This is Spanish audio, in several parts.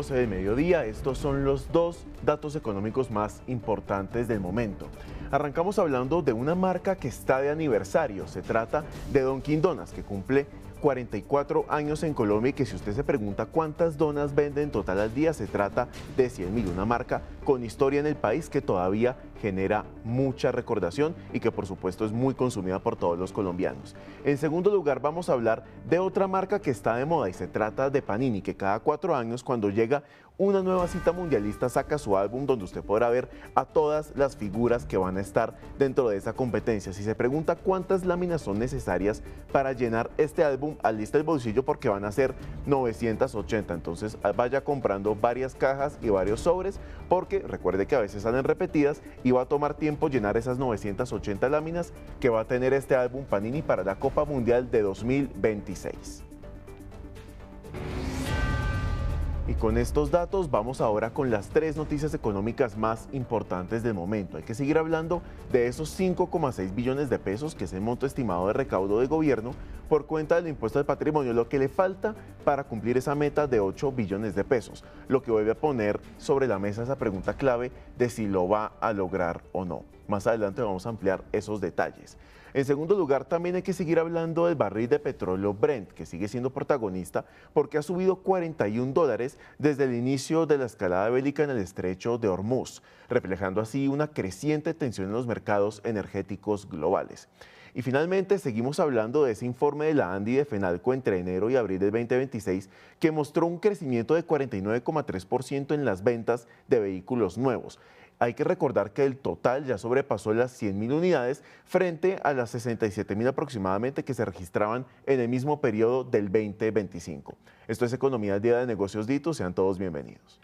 12 del mediodía. Estos son los dos datos económicos más importantes del momento. Arrancamos hablando de una marca que está de aniversario. Se trata de Dunkin' Donuts, que cumple 44 años en Colombia y que si usted se pregunta cuántas donas vende en total al día, se trata de 100.000, una marca con historia en el país que todavía genera mucha recordación y que por supuesto es muy consumida por todos los colombianos. En segundo lugar vamos a hablar de otra marca que está de moda y se trata de Panini, que cada 4 años cuando llega una nueva cita mundialista saca su álbum donde usted podrá ver a todas las figuras que van a estar dentro de esa competencia. Si se pregunta cuántas láminas son necesarias para llenar este álbum, alista el bolsillo porque van a ser 980. Entonces vaya comprando varias cajas y varios sobres porque recuerde que a veces salen repetidas y va a tomar tiempo llenar esas 980 láminas que va a tener este álbum Panini para la Copa Mundial de 2026. Y con estos datos vamos ahora con las 3 noticias económicas más importantes del momento. Hay que seguir hablando de esos 5,6 billones de pesos, que es el monto estimado de recaudo del gobierno por cuenta del impuesto al patrimonio, lo que le falta para cumplir esa meta de 8 billones de pesos, lo que vuelve a poner sobre la mesa esa pregunta clave de si lo va a lograr o no. Más adelante vamos a ampliar esos detalles. En segundo lugar, también hay que seguir hablando del barril de petróleo Brent, que sigue siendo protagonista porque ha subido $41 desde el inicio de la escalada bélica en el estrecho de Hormuz, reflejando así una creciente tensión en los mercados energéticos globales. Y finalmente, seguimos hablando de ese informe de la ANDI de Fenalco entre enero y abril del 2026 que mostró un crecimiento de 49,3% en las ventas de vehículos nuevos. Hay que recordar que el total ya sobrepasó las 100.000 unidades frente a las 67.000 aproximadamente que se registraban en el mismo periodo del 2025. Esto es Economía al Día de Negocios Dito, sean todos bienvenidos.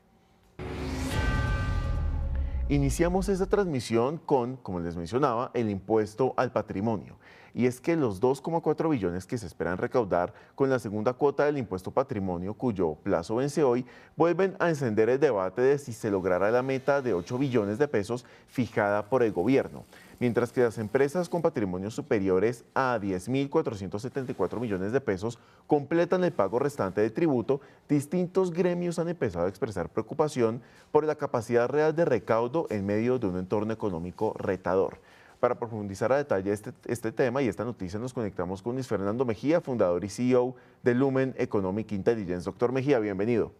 Iniciamos esta transmisión con, como les mencionaba, el impuesto al patrimonio. Y es que los 2,4 billones que se esperan recaudar con la segunda cuota del impuesto patrimonio, cuyo plazo vence hoy, vuelven a encender el debate de si se logrará la meta de 8 billones de pesos fijada por el gobierno. Mientras que las empresas con patrimonios superiores a 10.474 millones de pesos completan el pago restante de tributo, distintos gremios han empezado a expresar preocupación por la capacidad real de recaudo en medio de un entorno económico retador. Para profundizar a detalle este tema y esta noticia nos conectamos con Luis Fernando Mejía, fundador y CEO de Lumen Economic Intelligence. Doctor Mejía, bienvenido.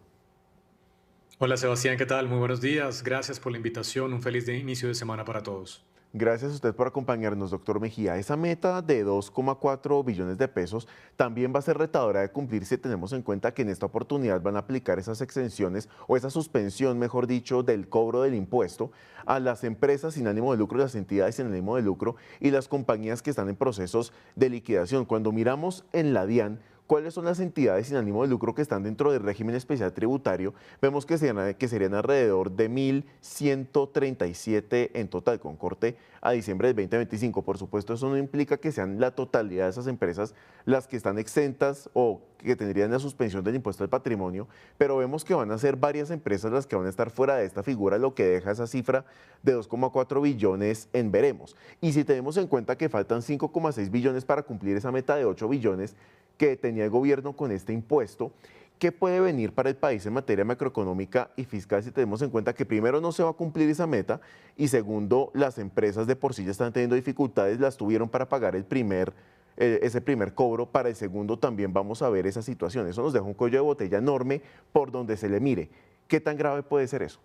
Hola Sebastián, ¿qué tal? Muy buenos días. Gracias por la invitación. Un feliz inicio de semana para todos. Gracias a usted por acompañarnos, doctor Mejía. Esa meta de 2,4 billones de pesos también va a ser retadora de cumplir si tenemos en cuenta que en esta oportunidad van a aplicar esas exenciones o esa suspensión, mejor dicho, del cobro del impuesto a las empresas sin ánimo de lucro, las entidades sin ánimo de lucro y las compañías que están en procesos de liquidación. Cuando miramos en la DIAN, ¿cuáles son las entidades sin ánimo de lucro que están dentro del régimen especial tributario? Vemos que serían alrededor de 1.137 en total, con corte a diciembre del 2025. Por supuesto, eso no implica que sean la totalidad de esas empresas las que están exentas o que tendrían la suspensión del impuesto al patrimonio, pero vemos que van a ser varias empresas las que van a estar fuera de esta figura, lo que deja esa cifra de 2,4 billones en veremos. Y si tenemos en cuenta que faltan 5,6 billones para cumplir esa meta de 8 billones, que tenía el gobierno con este impuesto, ¿qué puede venir para el país en materia macroeconómica y fiscal si tenemos en cuenta que primero no se va a cumplir esa meta y segundo, las empresas de por sí ya están teniendo dificultades, las tuvieron para pagar ese primer cobro, para el segundo también vamos a ver esa situación? Eso nos deja un cuello de botella enorme por donde se le mire. ¿Qué tan grave puede ser eso?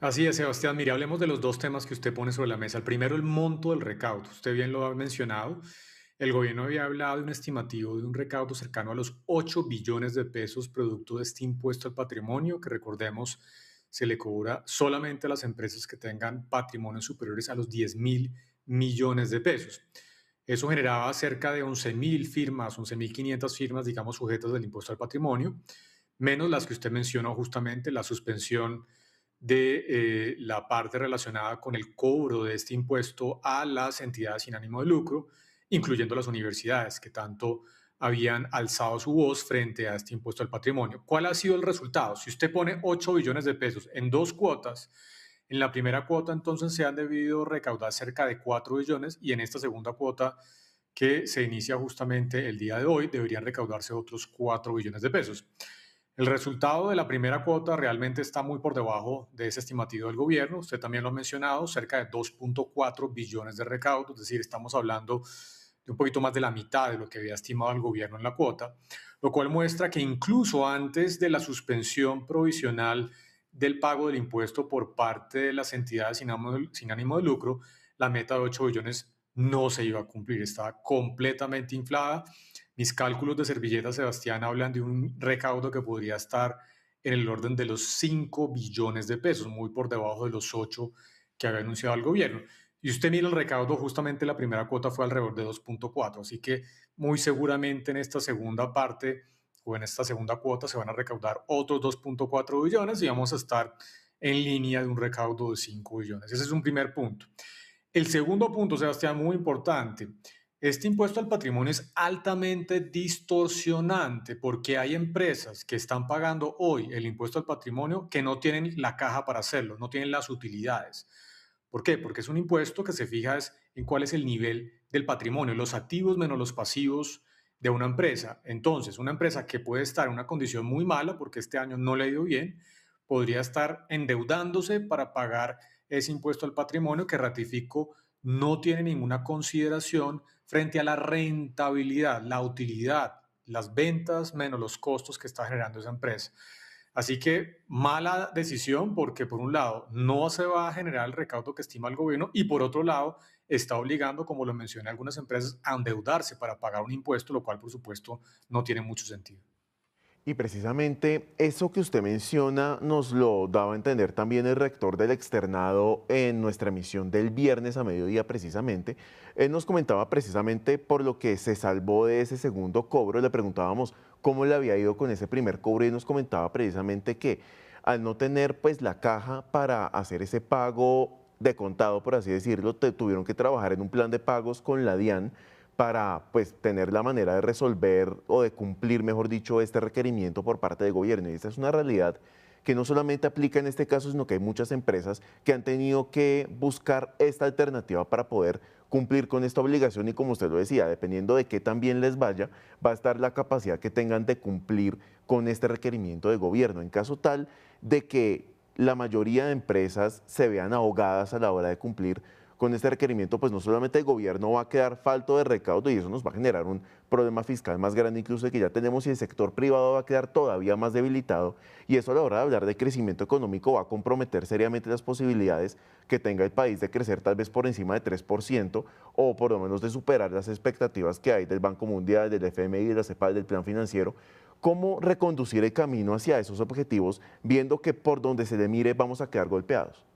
Así es, Sebastián. Mire, hablemos de los dos temas que usted pone sobre la mesa. El primero, el monto del recaudo. Usted bien lo ha mencionado. El gobierno había hablado de un estimativo de un recaudo cercano a los 8 billones de pesos producto de este impuesto al patrimonio, que recordemos se le cobra solamente a las empresas que tengan patrimonios superiores a los 10.000 millones de pesos. Eso generaba cerca de 11.000 firmas, 11.500 firmas, digamos, sujetas del impuesto al patrimonio, menos las que usted mencionó justamente, la suspensión de la parte relacionada con el cobro de este impuesto a las entidades sin ánimo de lucro, incluyendo las universidades, que tanto habían alzado su voz frente a este impuesto al patrimonio. ¿Cuál ha sido el resultado? Si usted pone 8 billones de pesos en dos cuotas, en la primera cuota entonces se han debido recaudar cerca de 4 billones y en esta segunda cuota que se inicia justamente el día de hoy deberían recaudarse otros 4 billones de pesos. El resultado de la primera cuota realmente está muy por debajo de ese estimativo del gobierno. Usted también lo ha mencionado, cerca de 2.4 billones de recaudo, es decir, estamos hablando de un poquito más de la mitad de lo que había estimado el gobierno en la cuota, lo cual muestra que incluso antes de la suspensión provisional del pago del impuesto por parte de las entidades sin ánimo de lucro, la meta de 8 billones no se iba a cumplir, estaba completamente inflada. Mis cálculos de servilleta, Sebastián, hablan de un recaudo que podría estar en el orden de los 5 billones de pesos, muy por debajo de los 8 que había anunciado el gobierno. Y usted mira el recaudo, justamente la primera cuota fue alrededor de 2.4, así que muy seguramente en esta segunda parte o en esta segunda cuota se van a recaudar otros 2.4 billones y vamos a estar en línea de un recaudo de 5 billones. Ese es un primer punto. El segundo punto, Sebastián, muy importante. Este impuesto al patrimonio es altamente distorsionante porque hay empresas que están pagando hoy el impuesto al patrimonio que no tienen la caja para hacerlo, no tienen las utilidades. ¿Por qué? Porque es un impuesto que se fija en cuál es el nivel del patrimonio, los activos menos los pasivos de una empresa. Entonces, una empresa que puede estar en una condición muy mala porque este año no le ha ido bien, podría estar endeudándose para pagar ese impuesto al patrimonio que, ratifico, no tiene ninguna consideración frente a la rentabilidad, la utilidad, las ventas menos los costos que está generando esa empresa. Así que mala decisión porque por un lado no se va a generar el recaudo que estima el gobierno y por otro lado está obligando, como lo mencioné, a algunas empresas a endeudarse para pagar un impuesto, lo cual por supuesto no tiene mucho sentido. Y precisamente eso que usted menciona nos lo daba a entender también el rector del externado en nuestra emisión del viernes a mediodía precisamente. Él nos comentaba precisamente por lo que se salvó de ese segundo cobro. Le preguntábamos cómo le había ido con ese primer cobro y nos comentaba precisamente que al no tener pues la caja para hacer ese pago de contado, por así decirlo, tuvieron que trabajar en un plan de pagos con la DIAN para pues tener la manera de resolver o de cumplir, mejor dicho, este requerimiento por parte del gobierno. Y esta es una realidad que no solamente aplica en este caso, sino que hay muchas empresas que han tenido que buscar esta alternativa para poder cumplir con esta obligación y como usted lo decía, dependiendo de qué también les vaya, va a estar la capacidad que tengan de cumplir con este requerimiento de gobierno. En caso tal de que la mayoría de empresas se vean ahogadas a la hora de cumplir con este requerimiento, pues no solamente el gobierno va a quedar falto de recaudo y eso nos va a generar un problema fiscal más grande incluso de que ya tenemos y el sector privado va a quedar todavía más debilitado y eso a la hora de hablar de crecimiento económico va a comprometer seriamente las posibilidades que tenga el país de crecer tal vez por encima de 3% o por lo menos de superar las expectativas que hay del Banco Mundial, del FMI, de la CEPAL, del Plan Financiero. ¿Cómo reconducir el camino hacia esos objetivos viendo que por donde se le mire vamos a quedar golpeados?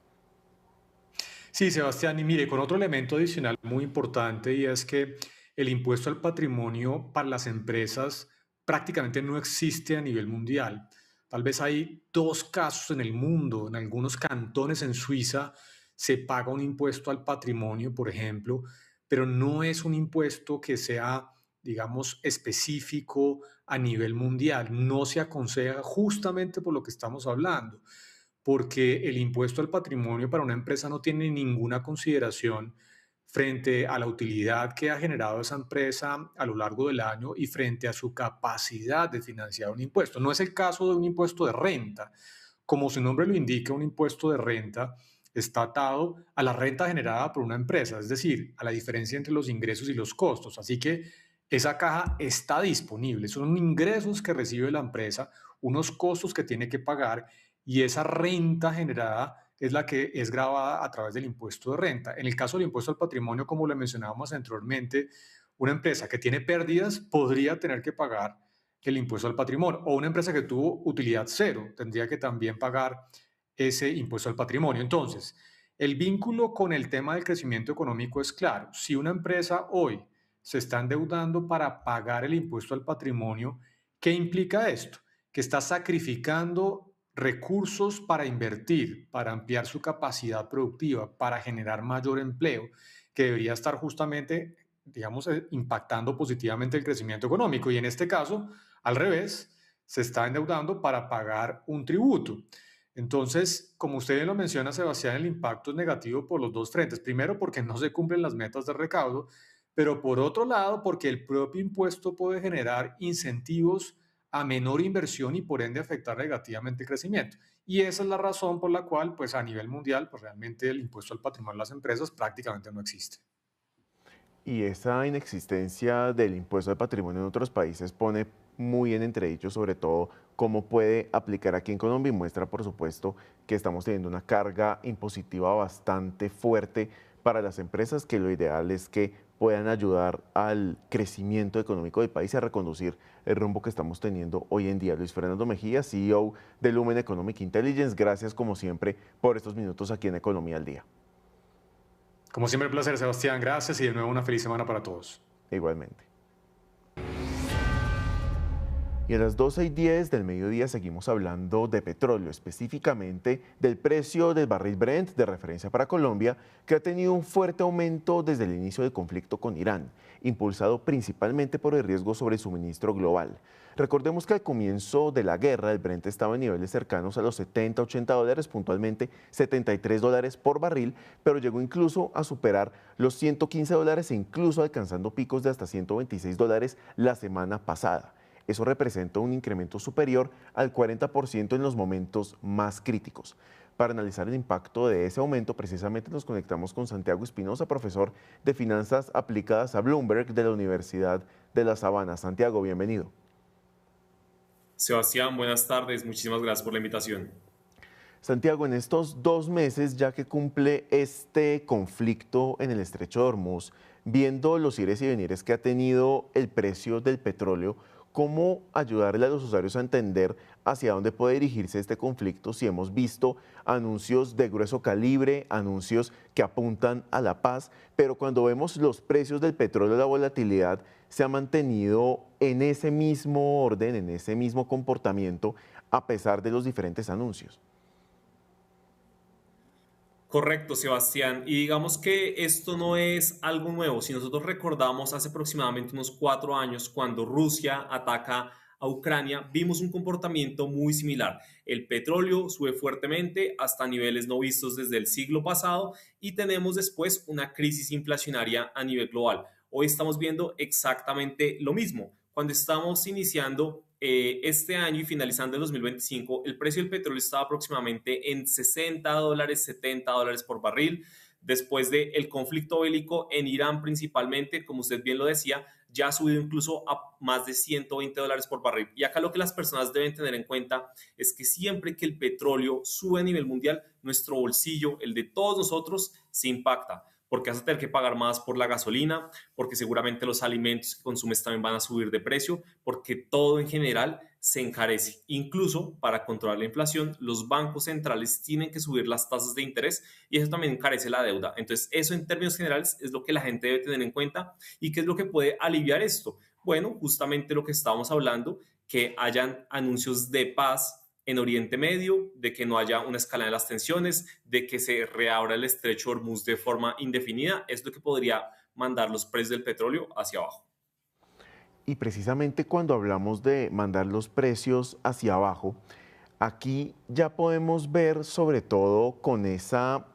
Sí, Sebastián, y mire, con otro elemento adicional muy importante y es que el impuesto al patrimonio para las empresas prácticamente no existe a nivel mundial. Tal vez hay dos casos en el mundo, en algunos cantones en Suiza se paga un impuesto al patrimonio, por ejemplo, pero no es un impuesto que sea, digamos, específico a nivel mundial. No se aconseja justamente por lo que estamos hablando porque el impuesto al patrimonio para una empresa no tiene ninguna consideración frente a la utilidad que ha generado esa empresa a lo largo del año y frente a su capacidad de financiar un impuesto. No es el caso de un impuesto de renta. Como su nombre lo indica, un impuesto de renta está atado a la renta generada por una empresa, es decir, a la diferencia entre los ingresos y los costos. Así que esa caja está disponible. Son ingresos que recibe la empresa, unos costos que tiene que pagar y esa renta generada es la que es grabada a través del impuesto de renta. En el caso del impuesto al patrimonio, como le mencionábamos anteriormente, una empresa que tiene pérdidas podría tener que pagar el impuesto al patrimonio o una empresa que tuvo utilidad cero tendría que también pagar ese impuesto al patrimonio. Entonces, el vínculo con el tema del crecimiento económico es claro. Si una empresa hoy se está endeudando para pagar el impuesto al patrimonio, ¿qué implica esto? Que está sacrificando recursos para invertir, para ampliar su capacidad productiva, para generar mayor empleo, que debería estar justamente, digamos, impactando positivamente el crecimiento económico. Y en este caso, al revés, se está endeudando para pagar un tributo. Entonces, como usted bien lo menciona, Sebastián, el impacto es negativo por los dos frentes. Primero, porque no se cumplen las metas de recaudo, pero por otro lado, porque el propio impuesto puede generar incentivos a menor inversión y por ende afectar negativamente el crecimiento. Y esa es la razón por la cual, pues a nivel mundial, pues realmente el impuesto al patrimonio de las empresas prácticamente no existe. Y esa inexistencia del impuesto de patrimonio en otros países pone muy en entredicho sobre todo cómo puede aplicar aquí en Colombia y muestra por supuesto que estamos teniendo una carga impositiva bastante fuerte para las empresas, que lo ideal es que puedan ayudar al crecimiento económico del país y a reconducir el rumbo que estamos teniendo hoy en día. Luis Fernando Mejía, CEO de Lumen Economic Intelligence, gracias como siempre por estos minutos aquí en Economía al Día. Como siempre, un placer, Sebastián. Gracias y de nuevo una feliz semana para todos. Igualmente. Y a las 12:10 del mediodía seguimos hablando de petróleo, específicamente del precio del barril Brent de referencia para Colombia, que ha tenido un fuerte aumento desde el inicio del conflicto con Irán, impulsado principalmente por el riesgo sobre el suministro global. Recordemos que al comienzo de la guerra el Brent estaba en niveles cercanos a los 70, 80 dólares, puntualmente $73 por barril, pero llegó incluso a superar los 115 dólares e incluso alcanzando picos de hasta 126 dólares la semana pasada. Eso representa un incremento superior al 40% en los momentos más críticos. Para analizar el impacto de ese aumento, precisamente nos conectamos con Santiago Espinosa, profesor de Finanzas Aplicadas a Bloomberg de la Universidad de La Sabana. Santiago, bienvenido. Sebastián, buenas tardes. Muchísimas gracias por la invitación. Santiago, en estos 2 meses ya que cumple este conflicto en el Estrecho de Hormuz, viendo los ires y venires que ha tenido el precio del petróleo, ¿cómo ayudarle a los usuarios a entender hacia dónde puede dirigirse este conflicto si hemos visto anuncios de grueso calibre, anuncios que apuntan a la paz, pero cuando vemos los precios del petróleo, la volatilidad se ha mantenido en ese mismo orden, en ese mismo comportamiento, a pesar de los diferentes anuncios? Correcto, Sebastián. Y digamos que esto no es algo nuevo. Si nosotros recordamos hace aproximadamente unos 4 años, cuando Rusia ataca a Ucrania, vimos un comportamiento muy similar. El petróleo sube fuertemente hasta niveles no vistos desde el siglo pasado y tenemos después una crisis inflacionaria a nivel global. Hoy estamos viendo exactamente lo mismo. Cuando estamos iniciando este año y finalizando el 2025, el precio del petróleo estaba aproximadamente en 60 dólares, 70 dólares por barril. Después del conflicto bélico en Irán principalmente, como usted bien lo decía, ya ha subido incluso a más de 120 dólares por barril. Y acá lo que las personas deben tener en cuenta es que siempre que el petróleo sube a nivel mundial, nuestro bolsillo, el de todos nosotros, se impacta porque vas a tener que pagar más por la gasolina, porque seguramente los alimentos que consumes también van a subir de precio, porque todo en general se encarece. Incluso para controlar la inflación, los bancos centrales tienen que subir las tasas de interés y eso también encarece la deuda. Entonces, eso en términos generales es lo que la gente debe tener en cuenta y qué es lo que puede aliviar esto. Bueno, justamente lo que estábamos hablando, que hayan anuncios de paz en Oriente Medio, de que no haya una escalada de las tensiones, de que se reabra el estrecho de Hormuz de forma indefinida, es lo que podría mandar los precios del petróleo hacia abajo. Y precisamente cuando hablamos de mandar los precios hacia abajo, aquí ya podemos ver sobre todo con esa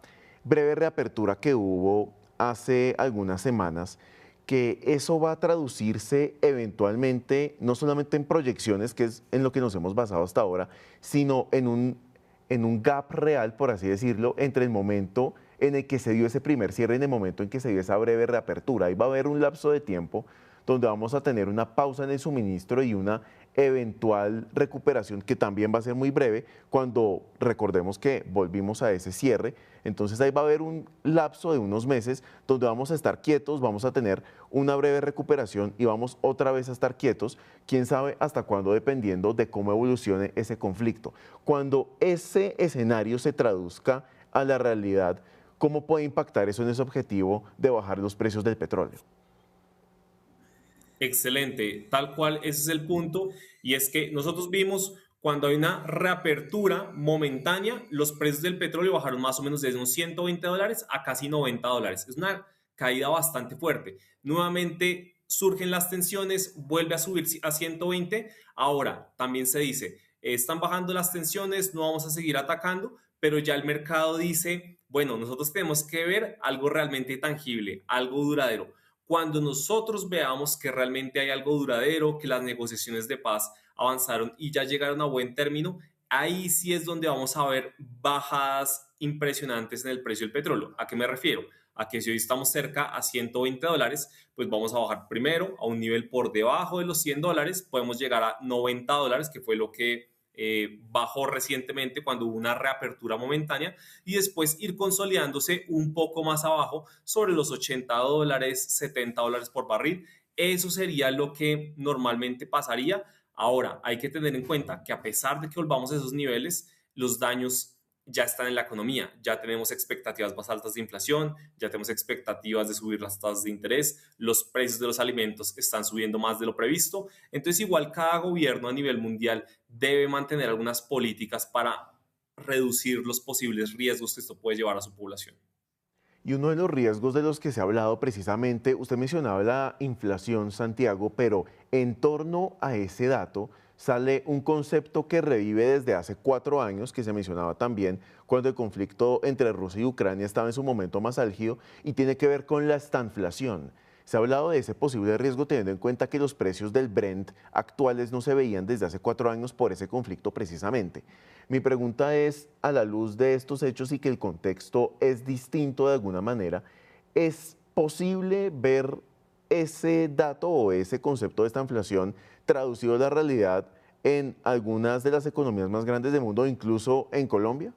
breve reapertura que hubo hace algunas semanas, que eso va a traducirse eventualmente no solamente en proyecciones, que es en lo que nos hemos basado hasta ahora, sino en un gap real, por así decirlo, entre el momento en el que se dio ese primer cierre y en el momento en que se dio esa breve reapertura. Ahí va a haber un lapso de tiempo donde vamos a tener una pausa en el suministro y una eventual recuperación que también va a ser muy breve cuando recordemos que volvimos a ese cierre. Entonces ahí va a haber un lapso de unos meses donde vamos a estar quietos, vamos a tener una breve recuperación y vamos otra vez a estar quietos, quién sabe hasta cuándo, dependiendo de cómo evolucione ese conflicto. Cuando ese escenario se traduzca a la realidad, ¿cómo puede impactar eso en ese objetivo de bajar los precios del petróleo? Excelente, tal cual ese es el punto y es que nosotros vimos cuando hay una reapertura momentánea, los precios del petróleo bajaron más o menos desde unos 120 dólares a casi 90 dólares. Es una caída bastante fuerte. Nuevamente surgen las tensiones, vuelve a subir a 120. Ahora también se dice, están bajando las tensiones, no vamos a seguir atacando, pero ya el mercado dice, bueno, nosotros tenemos que ver algo realmente tangible, algo duradero. Cuando nosotros veamos que realmente hay algo duradero, que las negociaciones de paz avanzaron y ya llegaron a buen término, ahí sí es donde vamos a ver bajadas impresionantes en el precio del petróleo. ¿A qué me refiero? A que si hoy estamos cerca a $120, pues vamos a bajar primero a un nivel por debajo de los $100, podemos llegar a $90, que fue lo que bajó recientemente cuando hubo una reapertura momentánea, y después ir consolidándose un poco más abajo sobre los $80, $70 por barril. Eso sería lo que normalmente pasaría. Ahora, hay que tener en cuenta que a pesar de que volvamos a esos niveles, los daños ya están en la economía, ya tenemos expectativas más altas de inflación, ya tenemos expectativas de subir las tasas de interés, los precios de los alimentos están subiendo más de lo previsto. Entonces, igual cada gobierno a nivel mundial debe mantener algunas políticas para reducir los posibles riesgos que esto puede llevar a su población. Y uno de los riesgos de los que se ha hablado precisamente, usted mencionaba la inflación, Santiago, pero en torno a ese dato sale un concepto que revive desde hace 4 años, que se mencionaba también cuando el conflicto entre Rusia y Ucrania estaba en su momento más álgido, y tiene que ver con la estanflación. Se ha hablado de ese posible riesgo teniendo en cuenta que los precios del Brent actuales no se veían desde hace 4 años por ese conflicto precisamente. Mi pregunta es, a la luz de estos hechos y que el contexto es distinto de alguna manera, ¿es posible ver ese dato o ese concepto de esta inflación traducido a la realidad en algunas de las economías más grandes del mundo, incluso en Colombia?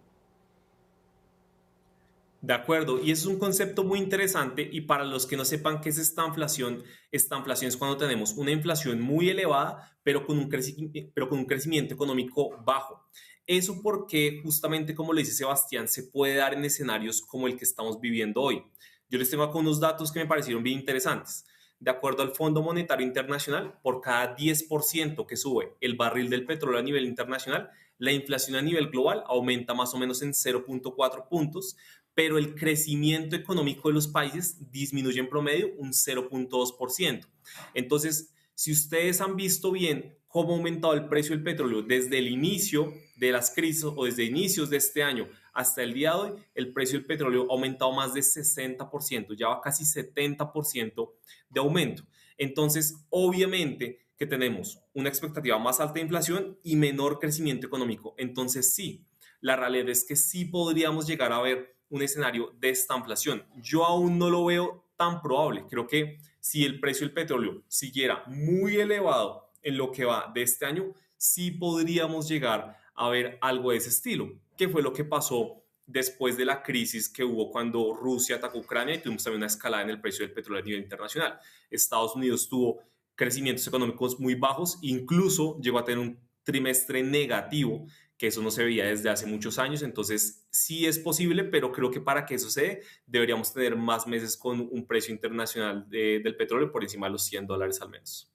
De acuerdo, y eso es un concepto muy interesante, y para los que no sepan qué es esta inflación es cuando tenemos una inflación muy elevada, pero con un crecimiento económico bajo. Eso porque justamente como le dice Sebastián, se puede dar en escenarios como el que estamos viviendo hoy. Yo les tengo acá unos datos que me parecieron bien interesantes. De acuerdo al Fondo Monetario Internacional, por cada 10% que sube el barril del petróleo a nivel internacional, la inflación a nivel global aumenta más o menos en 0,4 puntos, pero el crecimiento económico de los países disminuye en promedio un 0,2%. Entonces, si ustedes han visto bien cómo ha aumentado el precio del petróleo desde el inicio de las crisis o desde inicios de este año hasta el día de hoy, el precio del petróleo ha aumentado más de 60%, ya va casi 70% de aumento. Entonces, obviamente que tenemos una expectativa más alta de inflación y menor crecimiento económico. Entonces, sí, la realidad es que sí podríamos llegar a ver un escenario de estanflación. Yo aún no lo veo tan probable. Creo que si el precio del petróleo siguiera muy elevado en lo que va de este año, sí podríamos llegar a ver algo de ese estilo, que fue lo que pasó después de la crisis que hubo cuando Rusia atacó Ucrania y tuvimos también una escalada en el precio del petróleo a nivel internacional. Estados Unidos tuvo crecimientos económicos muy bajos, incluso llegó a tener un trimestre negativo, que eso no se veía desde hace muchos años. Entonces sí es posible, pero creo que para que eso se dé, deberíamos tener más meses con un precio internacional del petróleo por encima de los $100 al menos.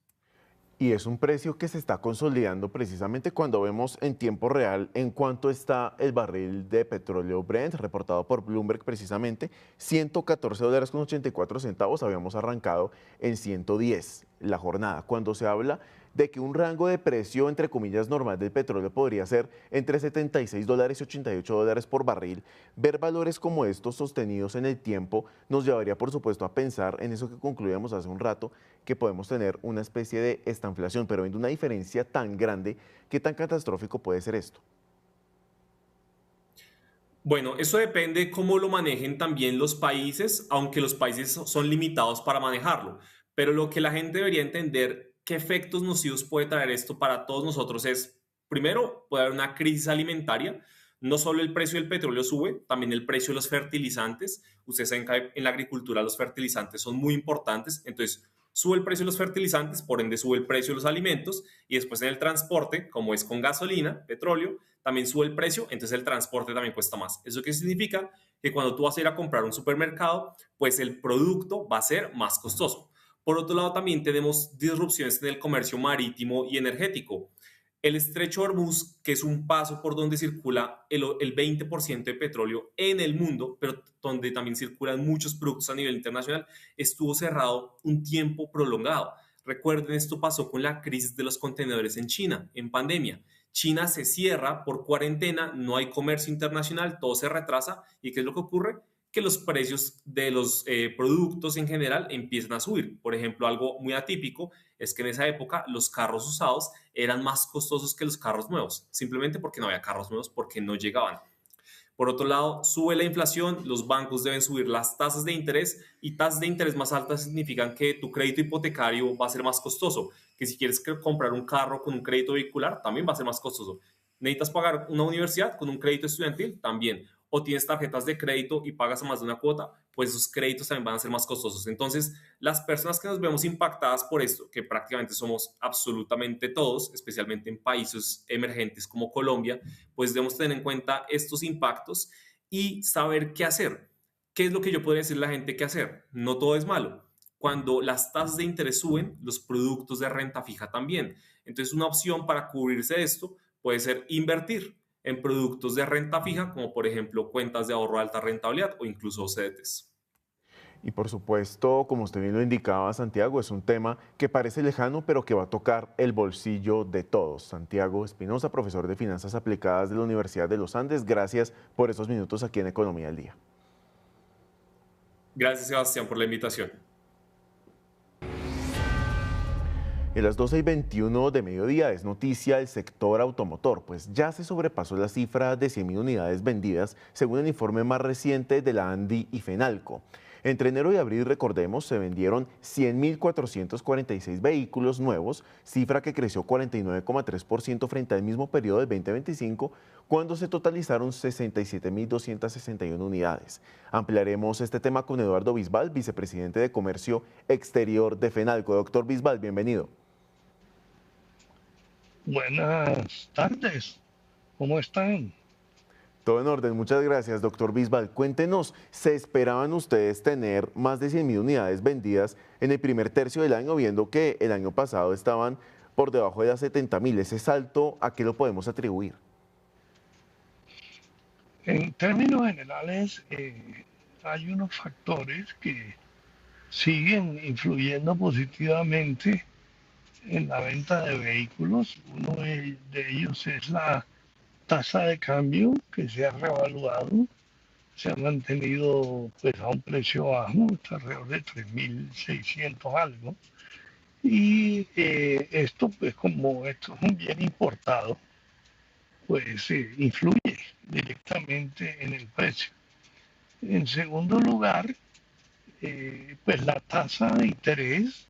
Y es un precio que se está consolidando precisamente cuando vemos en tiempo real en cuánto está el barril de petróleo Brent, reportado por Bloomberg precisamente, $114,84, habíamos arrancado en 110 la jornada. Cuando se habla de que un rango de precio, entre comillas, normal del petróleo podría ser entre $76 y $88 por barril, ver valores como estos sostenidos en el tiempo nos llevaría, por supuesto, a pensar en eso que concluíamos hace un rato, que podemos tener una especie de estanflación, pero viendo una diferencia tan grande, ¿qué tan catastrófico puede ser esto? Bueno, eso depende cómo lo manejen también los países, aunque los países son limitados para manejarlo. Pero lo que la gente debería entender, qué efectos nocivos puede traer esto para todos nosotros es, primero, puede haber una crisis alimentaria. No solo el precio del petróleo sube, también el precio de los fertilizantes. Ustedes saben que en la agricultura los fertilizantes son muy importantes. Entonces, sube el precio de los fertilizantes, por ende sube el precio de los alimentos, y después en el transporte, como es con gasolina, petróleo, también sube el precio, entonces el transporte también cuesta más. ¿Eso qué significa? Que cuando tú vas a ir a comprar un supermercado, pues el producto va a ser más costoso. Por otro lado, también tenemos disrupciones en el comercio marítimo y energético. El estrecho de Hormuz, que es un paso por donde circula el 20% de petróleo en el mundo, pero donde también circulan muchos productos a nivel internacional, estuvo cerrado un tiempo prolongado. Recuerden, esto pasó con la crisis de los contenedores en China, en pandemia. China se cierra por cuarentena, no hay comercio internacional, todo se retrasa. ¿Y qué es lo que ocurre? que los precios de los productos en general empiezan a subir. Por ejemplo, algo muy atípico es que en esa época los carros usados eran más costosos que los carros nuevos, simplemente porque no había carros nuevos, porque no llegaban. Por otro lado, sube la inflación, los bancos deben subir las tasas de interés y tasas de interés más altas significan que tu crédito hipotecario va a ser más costoso, que si quieres comprar un carro con un crédito vehicular también va a ser más costoso. ¿Necesitas pagar una universidad con un crédito estudiantil? También. O tienes tarjetas de crédito y pagas a más de una cuota, pues esos créditos también van a ser más costosos. Entonces, las personas que nos vemos impactadas por esto, que prácticamente somos absolutamente todos, especialmente en países emergentes como Colombia, pues debemos tener en cuenta estos impactos y saber qué hacer. ¿Qué es lo que yo podría decir a la gente que hacer? No todo es malo. Cuando las tasas de interés suben, los productos de renta fija también. Entonces, una opción para cubrirse de esto puede ser invertir en productos de renta fija, como por ejemplo cuentas de ahorro de alta rentabilidad o incluso CDTs. Y por supuesto, como usted bien lo indicaba, Santiago, es un tema que parece lejano, pero que va a tocar el bolsillo de todos. Santiago Espinosa, profesor de Finanzas Aplicadas de la Universidad de los Andes, gracias por estos minutos aquí en Economía al Día. Gracias, Sebastián, por la invitación. En las 12:21 de mediodía es noticia el sector automotor, pues ya se sobrepasó la cifra de 100.000 unidades vendidas, según el informe más reciente de la ANDI y FENALCO. Entre enero y abril, recordemos, se vendieron 100.446 vehículos nuevos, cifra que creció 49,3% frente al mismo periodo del 2025, cuando se totalizaron 67.261 unidades. Ampliaremos este tema con Eduardo Bisbal, vicepresidente de Comercio Exterior de FENALCO. Doctor Bisbal, bienvenido. Buenas tardes, ¿cómo están? Todo en orden, muchas gracias, doctor Bisbal. Cuéntenos, ¿se esperaban ustedes tener más de 100.000 unidades vendidas en el primer tercio del año, viendo que el año pasado estaban por debajo de las 70.000? ¿Ese salto a qué lo podemos atribuir? En términos generales, hay unos factores que siguen influyendo positivamente en la venta de vehículos. Uno de ellos es la tasa de cambio que se ha revaluado, se ha mantenido pues a un precio bajo, está alrededor de 3.600 algo. Y esto pues como esto es un bien importado, pues influye directamente en el precio. En segundo lugar, pues la tasa de interés,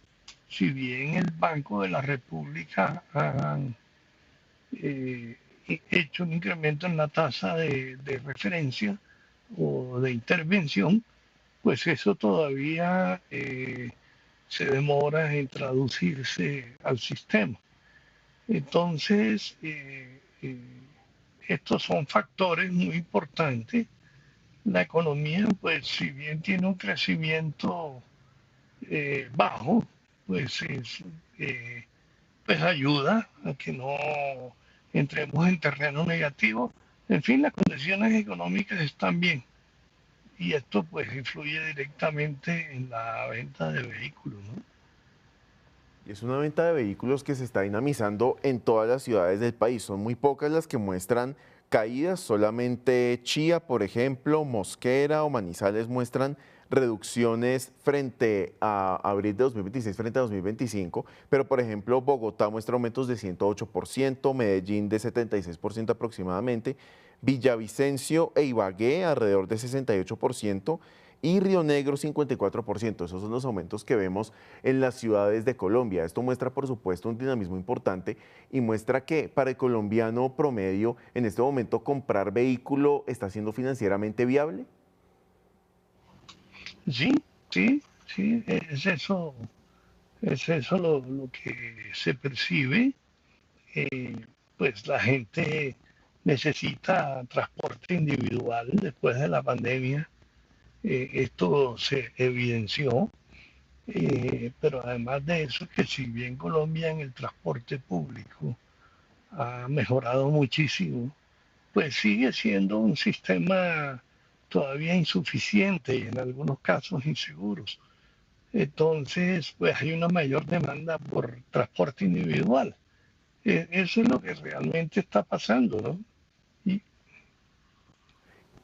si bien el Banco de la República ha hecho un incremento en la tasa de referencia o de intervención, pues eso todavía se demora en traducirse al sistema. Entonces, estos son factores muy importantes. La economía, pues si bien tiene un crecimiento bajo, pues, pues ayuda a que no entremos en terreno negativo. En fin, las condiciones económicas están bien y esto pues influye directamente en la venta de vehículos, ¿no? Y es una venta de vehículos que se está dinamizando en todas las ciudades del país. Son muy pocas las que muestran caídas, solamente Chía, por ejemplo, Mosquera o Manizales muestran reducciones frente a abril de 2026 frente a 2025, pero por ejemplo Bogotá muestra aumentos de 108%, Medellín de 76% aproximadamente, Villavicencio e Ibagué alrededor de 68% y Río Negro 54%. Esos son los aumentos que vemos en las ciudades de Colombia. Esto muestra, por supuesto, un dinamismo importante y muestra que para el colombiano promedio, en este momento, comprar vehículo está siendo financieramente viable. Sí, sí, sí, es eso lo que se percibe. Eh, pues la gente necesita transporte individual después de la pandemia. Esto se evidenció, pero además de eso, que si bien Colombia en el transporte público ha mejorado muchísimo, pues sigue siendo un sistema todavía insuficiente y en algunos casos inseguros. Entonces, pues hay una mayor demanda por transporte individual. Eso es lo que realmente está pasando, ¿no? Y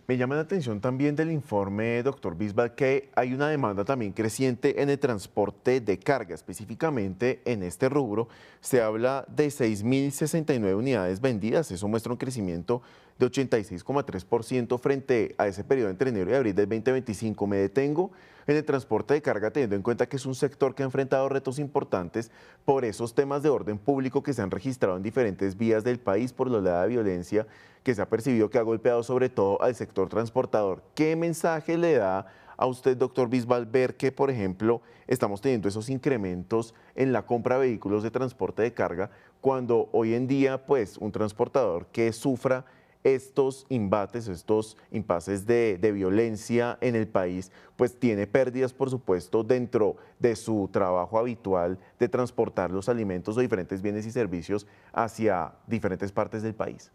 Me llama la atención también del informe, doctor Bisbal, que hay una demanda también creciente en el transporte de carga, específicamente en este rubro. Se habla de 6.069 unidades vendidas, eso muestra un crecimiento de 86,3% frente a ese periodo entre enero y abril del 2025. Me detengo en el transporte de carga teniendo en cuenta que es un sector que ha enfrentado retos importantes por esos temas de orden público que se han registrado en diferentes vías del país, por la oleada de violencia que se ha percibido que ha golpeado sobre todo al sector transportador. ¿Qué mensaje le da a usted, doctor Bisbal, ver que, por ejemplo, estamos teniendo esos incrementos en la compra de vehículos de transporte de carga, cuando hoy en día, pues, un transportador que sufra estos embates, estos impases de violencia en el país, pues tiene pérdidas, por supuesto, dentro de su trabajo habitual de transportar los alimentos o diferentes bienes y servicios hacia diferentes partes del país?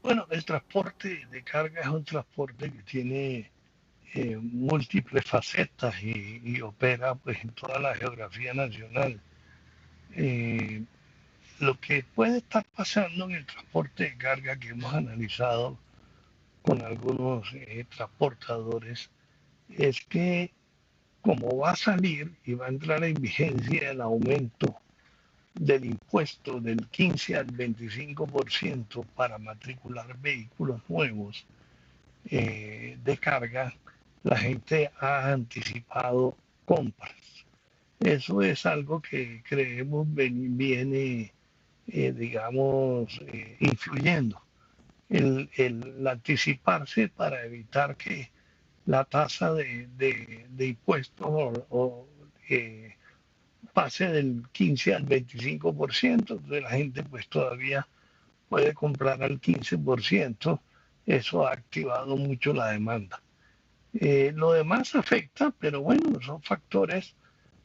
Bueno, el transporte de carga es un transporte que tiene múltiples facetas y opera pues en toda la geografía nacional. Eh, lo que puede estar pasando en el transporte de carga que hemos analizado con algunos transportadores es que como va a salir y va a entrar en vigencia el aumento del impuesto del 15 al 25% para matricular vehículos nuevos de carga, la gente ha anticipado compras. Eso es algo que creemos viene, digamos, influyendo. El anticiparse para evitar que la tasa de impuestos pase del 15 al 25%, entonces la gente pues todavía puede comprar al 15%, eso ha activado mucho la demanda. Lo demás afecta, pero bueno, son factores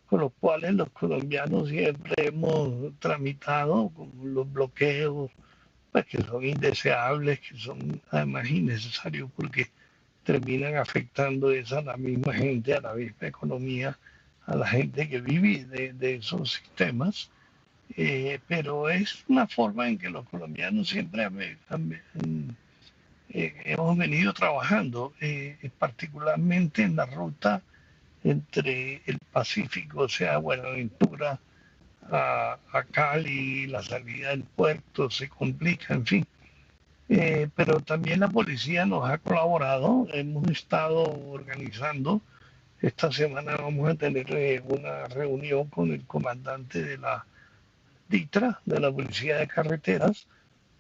con los cuales los colombianos siempre hemos tramitado, como los bloqueos, pues, que son indeseables, que son además innecesarios porque terminan afectando a la misma gente, a la misma economía, a la gente que vive de esos sistemas. Pero es una forma en que los colombianos siempre hemos venido trabajando, particularmente en la ruta entre el Pacífico, o sea, Buenaventura a Cali, la salida del puerto se complica, en fin. Pero también la policía nos ha colaborado, hemos estado organizando. Esta semana vamos a tener una reunión con el comandante de la DITRA, de la Policía de Carreteras,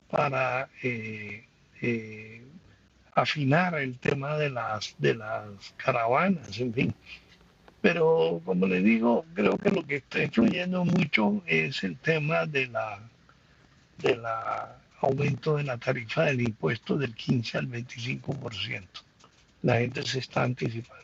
para afinar el tema de las caravanas, en fin. Pero como le digo, creo que lo que está influyendo mucho es el tema de la aumento de la tarifa del impuesto del 15 al 25%. La gente se está anticipando.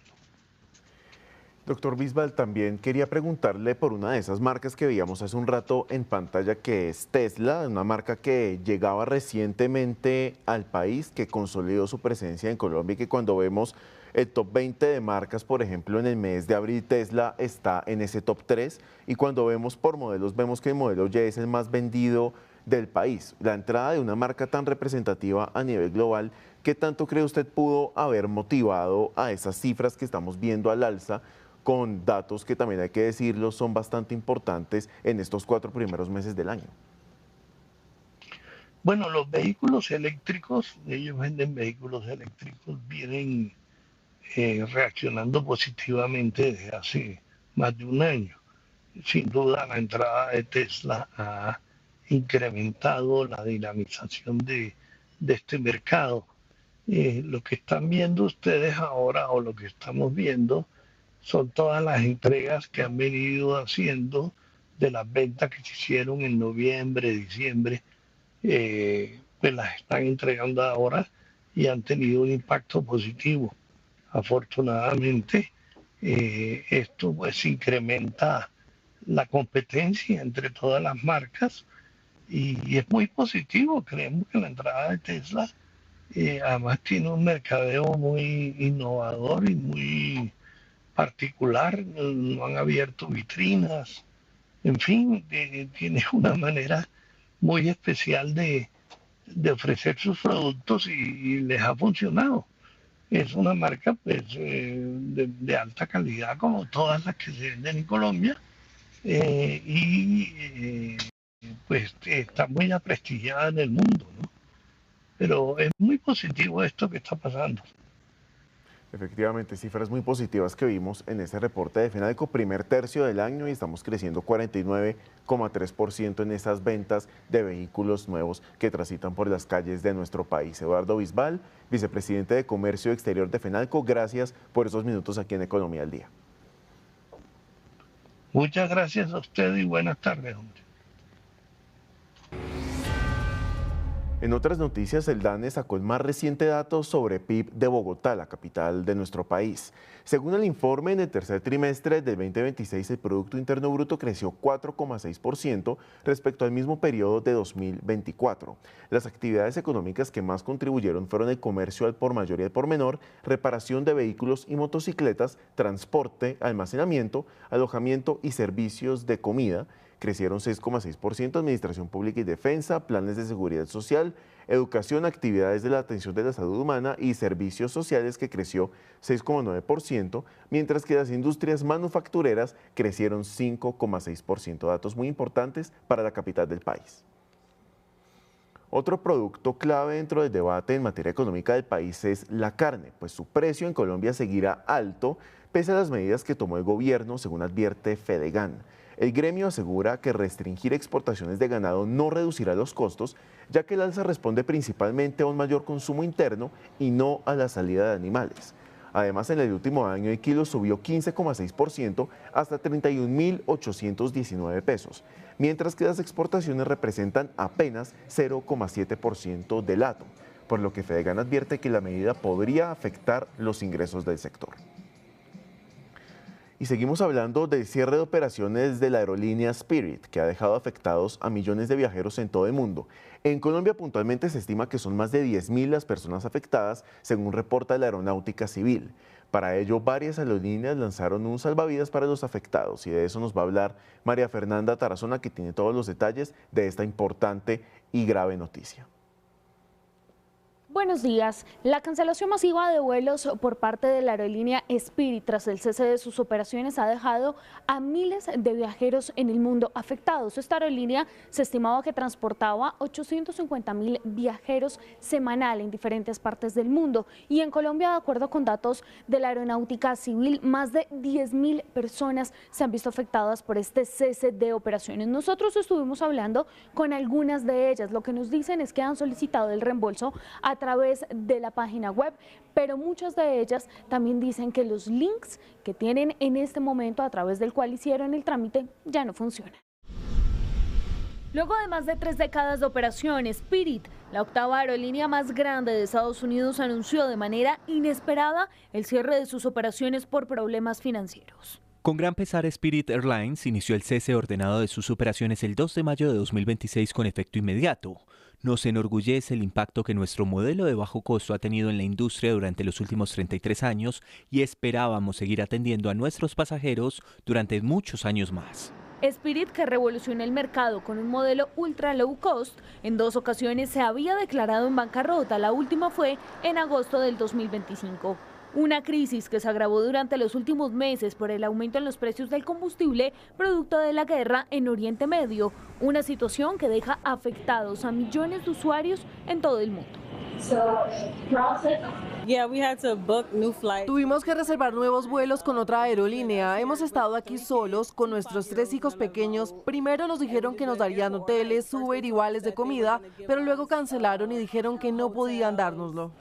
Doctor Bisbal, también quería preguntarle por una de esas marcas que veíamos hace un rato en pantalla, que es Tesla, una marca que llegaba recientemente al país, que consolidó su presencia en Colombia y que cuando vemos el top 20 de marcas, por ejemplo, en el mes de abril, Tesla está en ese top 3 y cuando vemos por modelos, vemos que el modelo Y es el más vendido del país. La entrada de una marca tan representativa a nivel global, ¿qué tanto cree usted pudo haber motivado a esas cifras que estamos viendo al alza, con datos que también hay que decirlo son bastante importantes en estos 4 primeros meses del año? Bueno, los vehículos eléctricos, ellos venden vehículos eléctricos, vienen reaccionando positivamente desde hace más de un año. Sin duda, la entrada de Tesla ha incrementado la dinamización de este mercado. Lo que están viendo ustedes ahora, o lo que estamos viendo, son todas las entregas que han venido haciendo de las ventas que se hicieron en noviembre, diciembre, pues las están entregando ahora y han tenido un impacto positivo. Afortunadamente, esto pues incrementa la competencia entre todas las marcas y es muy positivo. Creemos que la entrada de Tesla además tiene un mercadeo muy innovador y muy particular. No han abierto vitrinas, en fin, tiene una manera muy especial de ofrecer sus productos y les ha funcionado. Es una marca pues, de alta calidad como todas las que se venden en Colombia pues está muy prestigiada en el mundo, ¿no? Pero es muy positivo esto que está pasando. Efectivamente, cifras muy positivas que vimos en ese reporte de FENALCO, primer tercio del año, y estamos creciendo 49,3% en esas ventas de vehículos nuevos que transitan por las calles de nuestro país. Eduardo Bisbal, vicepresidente de Comercio Exterior de FENALCO, gracias por esos minutos aquí en Economía al Día. Muchas gracias a usted y buenas tardes, hombre. En otras noticias, el DANE sacó el más reciente dato sobre PIB de Bogotá, la capital de nuestro país. Según el informe, en el tercer trimestre del 2026, el Producto Interno Bruto creció 4,6% respecto al mismo periodo de 2024. Las actividades económicas que más contribuyeron fueron el comercio al por mayor y al por menor, reparación de vehículos y motocicletas, transporte, almacenamiento, alojamiento y servicios de comida. Crecieron 6,6%, administración pública y defensa, planes de seguridad social, educación, actividades de la atención de la salud humana y servicios sociales, que creció 6,9%, mientras que las industrias manufactureras crecieron 5,6%, datos muy importantes para la capital del país. Otro producto clave dentro del debate en materia económica del país es la carne, pues su precio en Colombia seguirá alto pese a las medidas que tomó el gobierno, según advierte Fedegan. El gremio asegura que restringir exportaciones de ganado no reducirá los costos, ya que el alza responde principalmente a un mayor consumo interno y no a la salida de animales. Además, en el último año el kilo subió 15,6% hasta 31.819 pesos, mientras que las exportaciones representan apenas 0,7% del hato, por lo que Fedegan advierte que la medida podría afectar los ingresos del sector. Y seguimos hablando del cierre de operaciones de la aerolínea Spirit, que ha dejado afectados a millones de viajeros en todo el mundo. En Colombia puntualmente se estima que son más de 10.000 las personas afectadas, según reporta la Aeronáutica Civil. Para ello, varias aerolíneas lanzaron un salvavidas para los afectados, y de eso nos va a hablar María Fernanda Tarazona, que tiene todos los detalles de esta importante y grave noticia. Buenos días. La cancelación masiva de vuelos por parte de la aerolínea Spirit tras el cese de sus operaciones ha dejado a miles de viajeros en el mundo afectados. Esta aerolínea se estimaba que transportaba 850.000 viajeros semanal en diferentes partes del mundo, y en Colombia, de acuerdo con datos de la Aeronáutica Civil, más de 10.000 personas se han visto afectadas por este cese de operaciones. Nosotros estuvimos hablando con algunas de ellas. Lo que nos dicen es que han solicitado el reembolso a través de la página web, pero muchas de ellas también dicen que los links que tienen en este momento a través del cual hicieron el trámite ya no funcionan. Luego de más de 3 décadas de operación, Spirit, la octava aerolínea más grande de Estados Unidos, anunció de manera inesperada el cierre de sus operaciones por problemas financieros. Con gran pesar, Spirit Airlines inició el cese ordenado de sus operaciones el 2 de mayo de 2026 con efecto inmediato. Nos enorgullece el impacto que nuestro modelo de bajo costo ha tenido en la industria durante los últimos 33 años y esperábamos seguir atendiendo a nuestros pasajeros durante muchos años más. Spirit, que revolucionó el mercado con un modelo ultra low cost, en 2 ocasiones se había declarado en bancarrota. La última fue en agosto del 2025. Una crisis que se agravó durante los últimos meses por el aumento en los precios del combustible producto de la guerra en Oriente Medio, una situación que deja afectados a millones de usuarios en todo el mundo. Tuvimos que reservar nuevos vuelos con otra aerolínea. Hemos estado aquí solos con nuestros 3 hijos pequeños. Primero nos dijeron que nos darían hoteles, Uber y vales de comida, pero luego cancelaron y dijeron que no podían dárnoslo.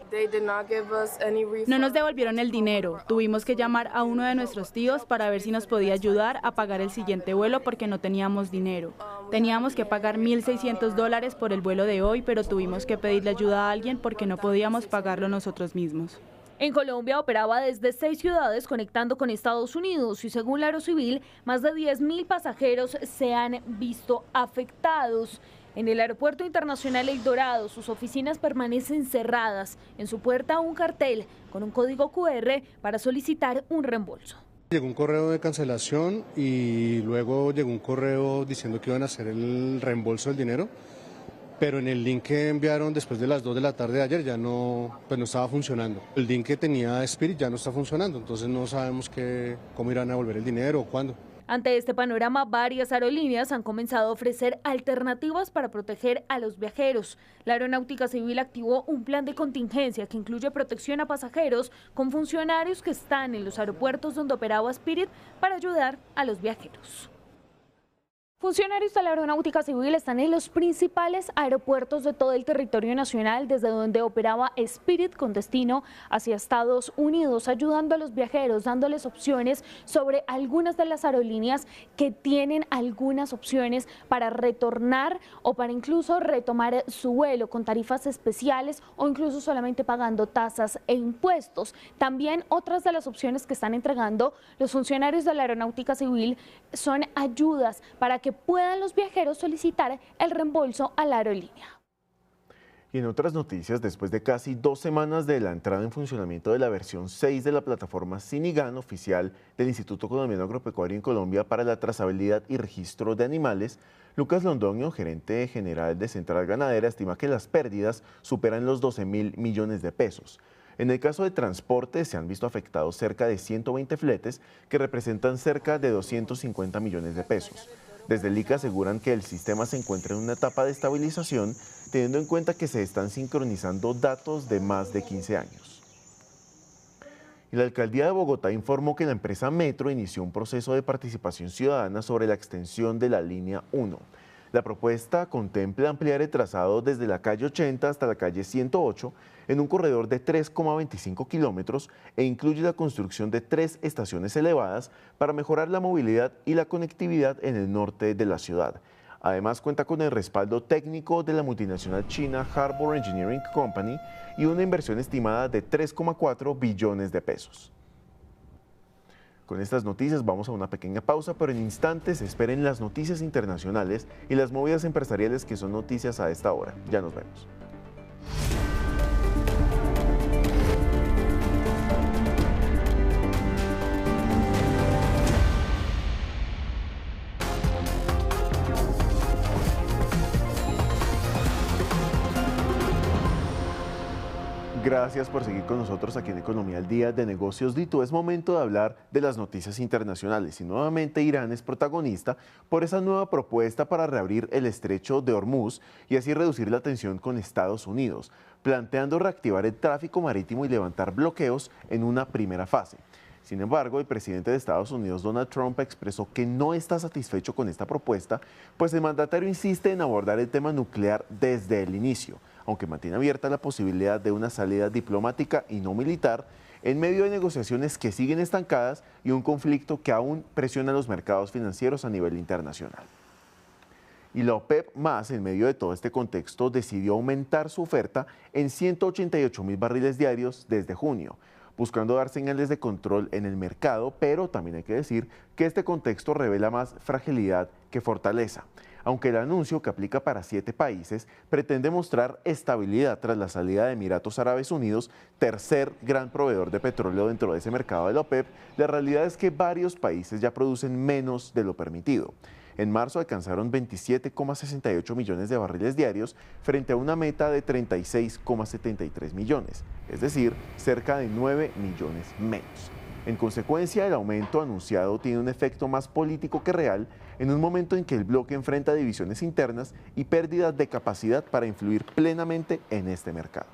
No nos devolvieron el dinero. Tuvimos que llamar a uno de nuestros tíos para ver si nos podía ayudar a pagar el siguiente vuelo porque no teníamos dinero. Teníamos que pagar $1.600 por el vuelo de hoy, pero tuvimos que pedirle ayuda a alguien porque no podíamos pagarlo nosotros mismos. En Colombia operaba desde 6 ciudades conectando con Estados Unidos, y según la Aerocivil, más de 10.000 pasajeros se han visto afectados. En el Aeropuerto Internacional El Dorado, sus oficinas permanecen cerradas. En su puerta un cartel con un código QR para solicitar un reembolso. Llegó un correo de cancelación y luego llegó un correo diciendo que iban a hacer el reembolso del dinero. pero en el link que enviaron después de las 2 de la tarde de ayer ya no, pues no estaba funcionando. El link que tenía Spirit ya no está funcionando, entonces no sabemos cómo irán a devolver el dinero o cuándo. Ante este panorama, varias aerolíneas han comenzado a ofrecer alternativas para proteger a los viajeros. La Aeronáutica Civil activó un plan de contingencia que incluye protección a pasajeros con funcionarios que están en los aeropuertos donde operaba Spirit para ayudar a los viajeros. Funcionarios de la Aeronáutica Civil están en los principales aeropuertos de todo el territorio nacional, desde donde operaba Spirit con destino hacia Estados Unidos, ayudando a los viajeros, dándoles opciones sobre algunas de las aerolíneas que tienen algunas opciones para retornar o para incluso retomar su vuelo con tarifas especiales o incluso solamente pagando tasas e impuestos. También otras de las opciones que están entregando los funcionarios de la Aeronáutica Civil son ayudas para que puedan los viajeros solicitar el reembolso a la aerolínea. Y en otras noticias, después de casi 2 semanas de la entrada en funcionamiento de la versión 6 de la plataforma Sinigan oficial del Instituto Colombiano Agropecuario en Colombia para la trazabilidad y registro de animales, Lucas Londoño, gerente general de Central Ganadera, estima que las pérdidas superan los 12.000 millones de pesos. En el caso de transporte, se han visto afectados cerca de 120 fletes que representan cerca de 250 millones de pesos. Desde el ICA aseguran que el sistema se encuentra en una etapa de estabilización, teniendo en cuenta que se están sincronizando datos de más de 15 años. Y la Alcaldía de Bogotá informó que la empresa Metro inició un proceso de participación ciudadana sobre la extensión de la línea 1. La propuesta contempla ampliar el trazado desde la calle 80 hasta la calle 108 en un corredor de 3,25 kilómetros e incluye la construcción de 3 estaciones elevadas para mejorar la movilidad y la conectividad en el norte de la ciudad. Además, cuenta con el respaldo técnico de la multinacional china Harbor Engineering Company y una inversión estimada de 3,4 billones de pesos. Con estas noticias vamos a una pequeña pausa, pero en instantes esperen las noticias internacionales y las movidas empresariales que son noticias a esta hora. Ya nos vemos. Gracias por seguir con nosotros aquí en Economía al Día de Negocios Dito. Es momento de hablar de las noticias internacionales y nuevamente Irán es protagonista por esa nueva propuesta para reabrir el estrecho de Hormuz y así reducir la tensión con Estados Unidos, planteando reactivar el tráfico marítimo y levantar bloqueos en una primera fase. Sin embargo, el presidente de Estados Unidos, Donald Trump, expresó que no está satisfecho con esta propuesta, pues el mandatario insiste en abordar el tema nuclear desde el inicio, aunque mantiene abierta la posibilidad de una salida diplomática y no militar, en medio de negociaciones que siguen estancadas y un conflicto que aún presiona los mercados financieros a nivel internacional. Y la OPEP+, en medio de todo este contexto, decidió aumentar su oferta en 188.000 barriles diarios desde junio, buscando dar señales de control en el mercado, pero también hay que decir que este contexto revela más fragilidad que fortaleza, aunque el anuncio, que aplica para 7 países, pretende mostrar estabilidad tras la salida de Emiratos Árabes Unidos, tercer gran proveedor de petróleo dentro de ese mercado de la OPEP. La realidad es que varios países ya producen menos de lo permitido. En marzo alcanzaron 27,68 millones de barriles diarios frente a una meta de 36,73 millones, es decir, cerca de 9 millones menos. En consecuencia, el aumento anunciado tiene un efecto más político que real en un momento en que el bloque enfrenta divisiones internas y pérdidas de capacidad para influir plenamente en este mercado.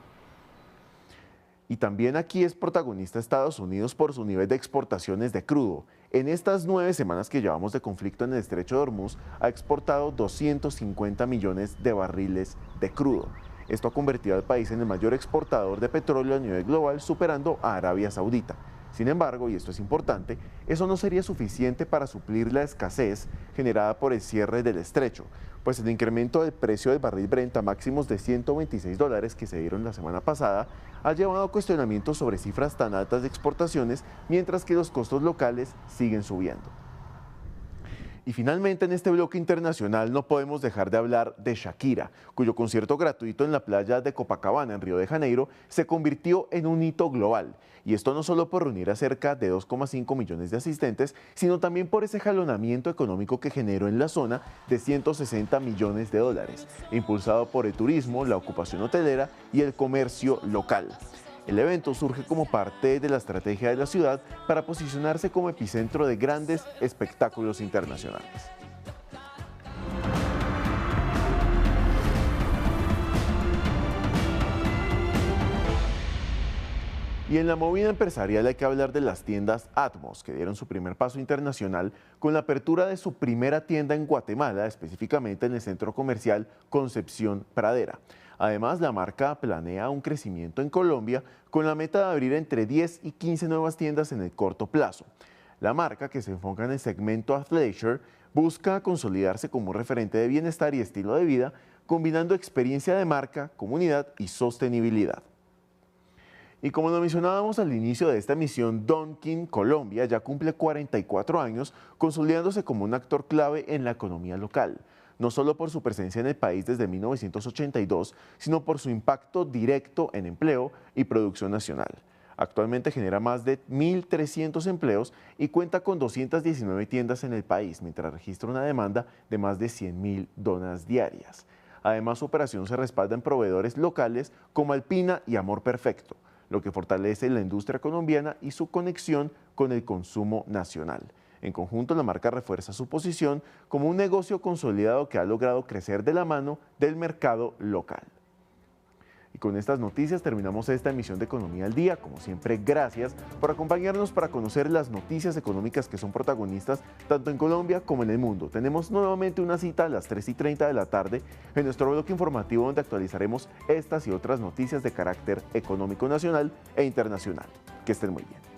Y también aquí es protagonista Estados Unidos por su nivel de exportaciones de crudo. En estas 9 semanas que llevamos de conflicto en el estrecho de Hormuz, ha exportado 250 millones de barriles de crudo. Esto ha convertido al país en el mayor exportador de petróleo a nivel global, superando a Arabia Saudita. Sin embargo, y esto es importante, eso no sería suficiente para suplir la escasez generada por el cierre del estrecho, pues el incremento del precio del barril Brent a máximos de $126 que se dieron la semana pasada ha llevado a cuestionamientos sobre cifras tan altas de exportaciones, mientras que los costos locales siguen subiendo. Y finalmente en este bloque internacional no podemos dejar de hablar de Shakira, cuyo concierto gratuito en la playa de Copacabana, en Río de Janeiro, se convirtió en un hito global. Y esto no solo por reunir a cerca de 2,5 millones de asistentes, sino también por ese jalonamiento económico que generó en la zona de 160 millones de dólares, impulsado por el turismo, la ocupación hotelera y el comercio local. El evento surge como parte de la estrategia de la ciudad para posicionarse como epicentro de grandes espectáculos internacionales. Y en la movida empresarial hay que hablar de las tiendas Atmos, que dieron su primer paso internacional con la apertura de su primera tienda en Guatemala, específicamente en el centro comercial Concepción Pradera. Además, la marca planea un crecimiento en Colombia con la meta de abrir entre 10 y 15 nuevas tiendas en el corto plazo. La marca, que se enfoca en el segmento athleisure, busca consolidarse como un referente de bienestar y estilo de vida, combinando experiencia de marca, comunidad y sostenibilidad. Y como lo mencionábamos al inicio de esta emisión, Dunkin' Colombia ya cumple 44 años, consolidándose como un actor clave en la economía local. No solo por su presencia en el país desde 1982, sino por su impacto directo en empleo y producción nacional. Actualmente genera más de 1.300 empleos y cuenta con 219 tiendas en el país, mientras registra una demanda de más de 100.000 donas diarias. Además, su operación se respalda en proveedores locales como Alpina y Amor Perfecto, lo que fortalece la industria colombiana y su conexión con el consumo nacional. En conjunto, la marca refuerza su posición como un negocio consolidado que ha logrado crecer de la mano del mercado local. Y con estas noticias terminamos esta emisión de Economía al Día. Como siempre, gracias por acompañarnos para conocer las noticias económicas que son protagonistas tanto en Colombia como en el mundo. Tenemos nuevamente una cita a las 3:30 de la tarde en nuestro bloque informativo donde actualizaremos estas y otras noticias de carácter económico nacional e internacional. Que estén muy bien.